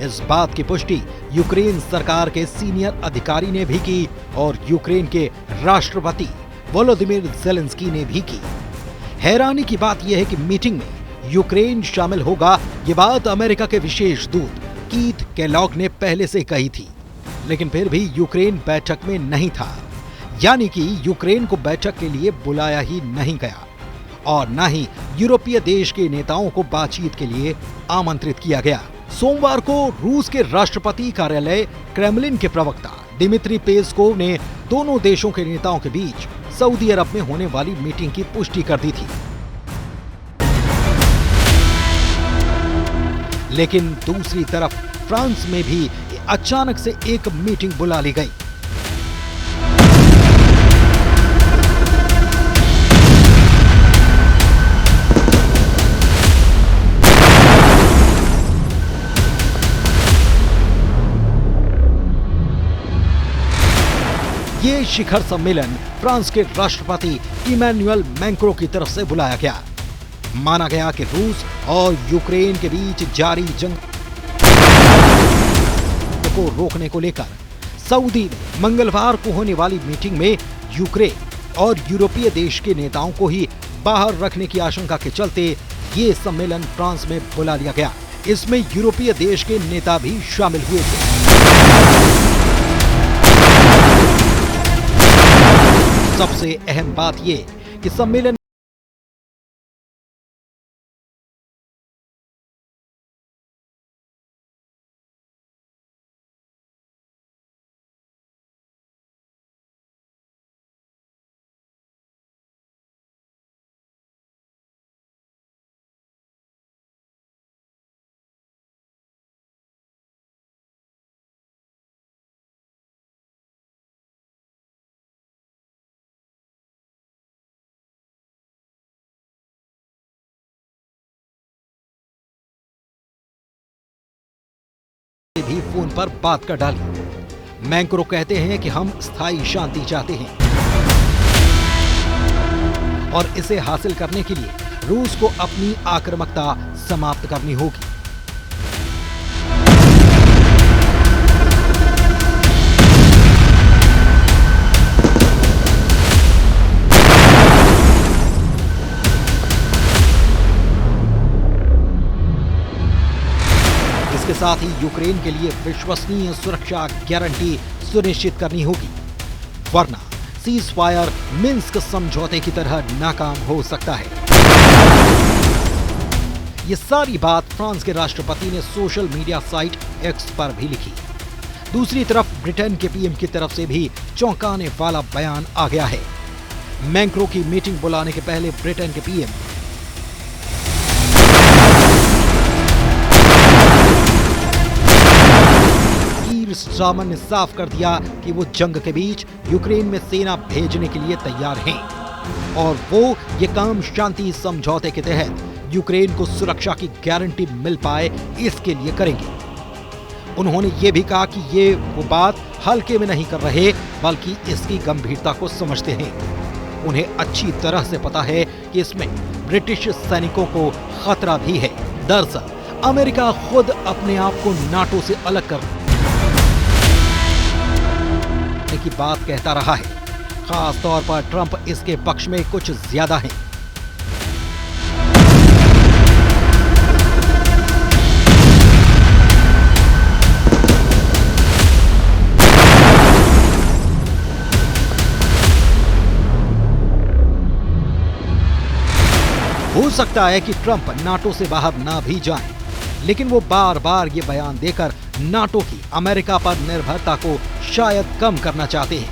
इस बात की पुष्टि यूक्रेन सरकार के सीनियर अधिकारी ने भी की और यूक्रेन के राष्ट्रपति वोलोदिमीर ज़ेलेंस्की ने भी की। हैरानी की बात यह है कि मीटिंग में यूक्रेन शामिल होगा, ये बात अमेरिका के विशेष दूत कीथ केलॉग ने पहले से कही थी, लेकिन फिर भी यूक्रेन बैठक में नहीं था। यानी कि यूक्रेन को बैठक के लिए बुलाया ही नहीं गया और न ही यूरोपीय देश के नेताओं को बातचीत के लिए आमंत्रित किया गया। सोमवार को रूस के राष्ट्रपति कार्यालय क्रेमलिन के प्रवक्ता दिमित्री पेस्कोव ने दोनों देशों के नेताओं के बीच सऊदी अरब में होने वाली मीटिंग की पुष्टि कर दी थी। लेकिन दूसरी तरफ फ्रांस में भी अचानक से एक मीटिंग बुला ली गई। ये शिखर सम्मेलन फ्रांस के राष्ट्रपति इमैनुअल मैक्रों की तरफ से बुलाया गया। माना गया कि रूस और यूक्रेन के बीच जारी जंग को रोकने को लेकर सऊदी में मंगलवार को होने वाली मीटिंग में यूक्रेन और यूरोपीय देश के नेताओं को ही बाहर रखने की आशंका के चलते ये सम्मेलन फ्रांस में बुला लिया गया। इसमें यूरोपीय देश के नेता भी शामिल हुए थे। सबसे अहम बात ये कि सम्मेलन भी फोन पर बात कर डाली। मैक्रो कहते हैं कि हम स्थायी शांति चाहते हैं और इसे हासिल करने के लिए रूस को अपनी आक्रामकता समाप्त करनी होगी। इसके साथ ही यूक्रेन के लिए विश्वसनीय सुरक्षा गारंटी सुनिश्चित करनी होगी, वरना सीज फायर मिन्स्क समझौते की तरह नाकाम हो सकता है। ये सारी बात फ्रांस के राष्ट्रपति ने सोशल मीडिया साइट एक्स पर भी लिखी। दूसरी तरफ ब्रिटेन के पीएम की तरफ से भी चौंकाने वाला बयान आ गया है। मैक्रो की मीटिंग बुलाने के पहले ब्रिटेन के पीएम स्टारमर ने साफ कर दिया कि वो जंग के बीच यूक्रेन में सेना भेजने के लिए तैयार हैं और वो ये काम शांति समझौते के तहत यूक्रेन को सुरक्षा की गारंटी मिल पाए इसके लिए करेंगे। उन्होंने ये भी कहा कि ये वो बात हल्के में नहीं कर रहे, बल्कि इसकी गंभीरता को समझते हैं। उन्हें अच्छी तरह से पता है कि इसमें ब्रिटिश सैनिकों को खतरा भी है। दरअसल अमेरिका खुद अपने आप को नाटो से अलग कर की बात कहता रहा है। खास तौर पर ट्रंप इसके पक्ष में कुछ ज्यादा हैं। हो सकता है कि ट्रंप नाटो से बाहर ना भी जाएं, लेकिन वो बार बार ये बयान देकर नाटो की अमेरिका पर निर्भरता को शायद कम करना चाहते हैं।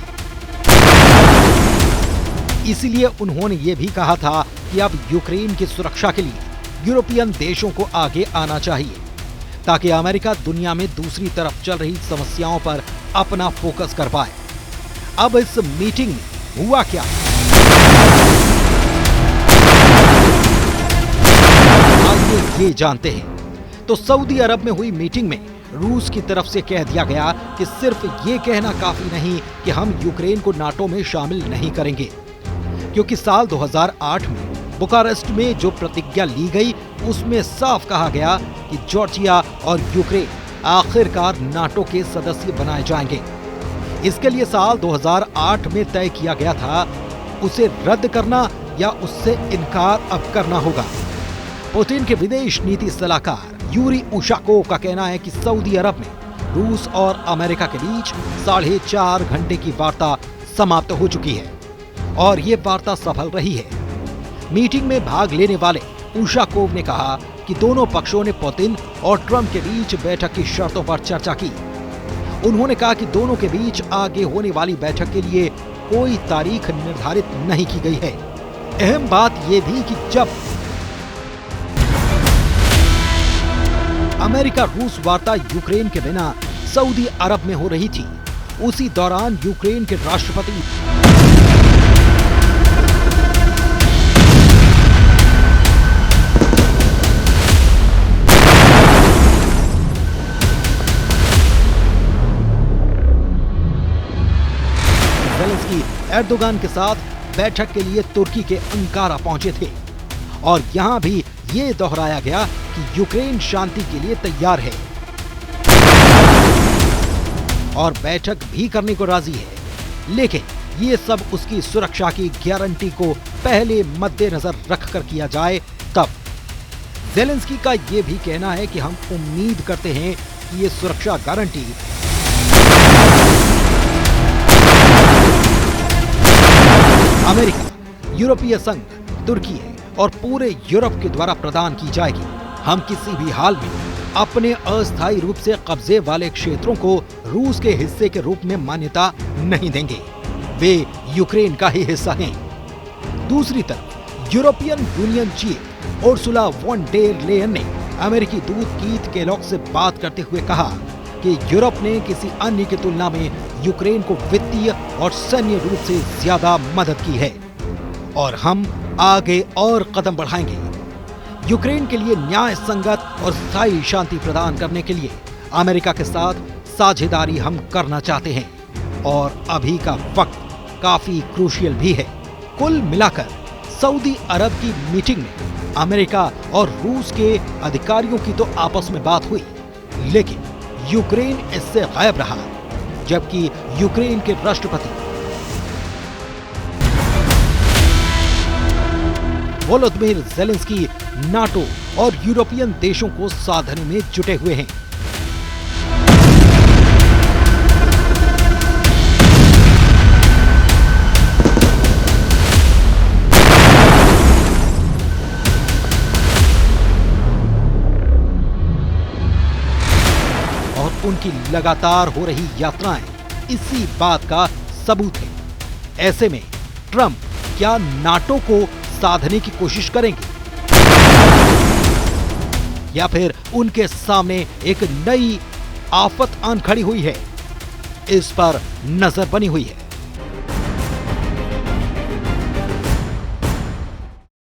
इसीलिए उन्होंने ये भी कहा था कि अब यूक्रेन की सुरक्षा के लिए यूरोपियन देशों को आगे आना चाहिए, ताकि अमेरिका दुनिया में दूसरी तरफ चल रही समस्याओं पर अपना फोकस कर पाए। अब इस मीटिंग में हुआ क्या, आइए ये जानते हैं। तो सऊदी अरब में हुई मीटिंग में रूस की तरफ से कह दिया गया कि सिर्फ ये कहना काफी नहीं कि हम यूक्रेन को नाटो में शामिल नहीं करेंगे, क्योंकि साल 2008 में बुखारेस्ट में जो प्रतिज्ञा ली गई उसमें साफ कहा गया कि जॉर्जिया और यूक्रेन आखिरकार नाटो के सदस्य बनाए जाएंगे। इसके लिए साल 2008 में तय किया गया था, उसे रद्द करना या उससे इनकार अब करना होगा। पुतिन के विदेश नीति सलाहकार यूरी उशाकोव का कहना है कि सऊदी अरब में रूस और अमेरिका के बीच 4.5 घंटे की वार्ता समाप्त हो चुकी है और ये वार्ता सफल रही है। मीटिंग में भाग लेने वाले उशाकोव ने कहा कि दोनों पक्षों ने पुतिन और ट्रंप के बीच बैठक की शर्तों पर चर्चा की। उन्होंने कहा कि दोनों के बीच आगे होने वाली बैठक के लिए कोई तारीख निर्धारित नहीं की गई है। अहम बात यह भी कि जब अमेरिका रूस वार्ता यूक्रेन के बिना सऊदी अरब में हो रही थी, उसी दौरान यूक्रेन के राष्ट्रपति ज़ेलेंस्की एर्दोगान के साथ बैठक के लिए तुर्की के अंकारा पहुंचे थे और यहां भी ये दोहराया गया कि यूक्रेन शांति के लिए तैयार है और बैठक भी करने को राजी है, लेकिन ये सब उसकी सुरक्षा की गारंटी को पहले मद्देनजर रखकर किया जाए तब। ज़ेलेंस्की का ये भी कहना है कि हम उम्मीद करते हैं कि ये सुरक्षा गारंटी अमेरिका, यूरोपीय संघ, तुर्की और पूरे यूरोप के द्वारा प्रदान की जाएगी। हम किसी भी हाल में अपने अस्थायी रूप से कब्जे वाले क्षेत्रों को रूस के हिस्से के रूप में मान्यता नहीं देंगे, वे यूक्रेन का ही हिस्सा हैं। दूसरी तरफ European Union chief Ursula von der Leyen ने अमेरिकी दूत कीथ केलॉग से बात करते हुए कहा कि यूरोप ने किसी अन्य की तुलना में यूक्रेन को वित्तीय और सैन्य रूप से ज्यादा मदद की है और हम आगे और कदम बढ़ाएंगे। यूक्रेन के लिए न्याय संगत और स्थायी शांति प्रदान करने के लिए अमेरिका के साथ साझेदारी हम करना चाहते हैं और अभी का वक्त काफी क्रूशियल भी है। कुल मिलाकर सऊदी अरब की मीटिंग में अमेरिका और रूस के अधिकारियों की तो आपस में बात हुई, लेकिन यूक्रेन इससे गायब रहा, जबकि यूक्रेन के राष्ट्रपति वोलोदिमीर ज़ेलेंस्की नाटो और यूरोपियन देशों को साधने में जुटे हुए हैं। और उनकी लगातार हो रही यात्राएं इसी बात का सबूत है। ऐसे में ट्रंप क्या नाटो को साधने की कोशिश करेंगे या फिर उनके सामने एक नई आफत आन खड़ी हुई है, इस पर नजर बनी हुई है।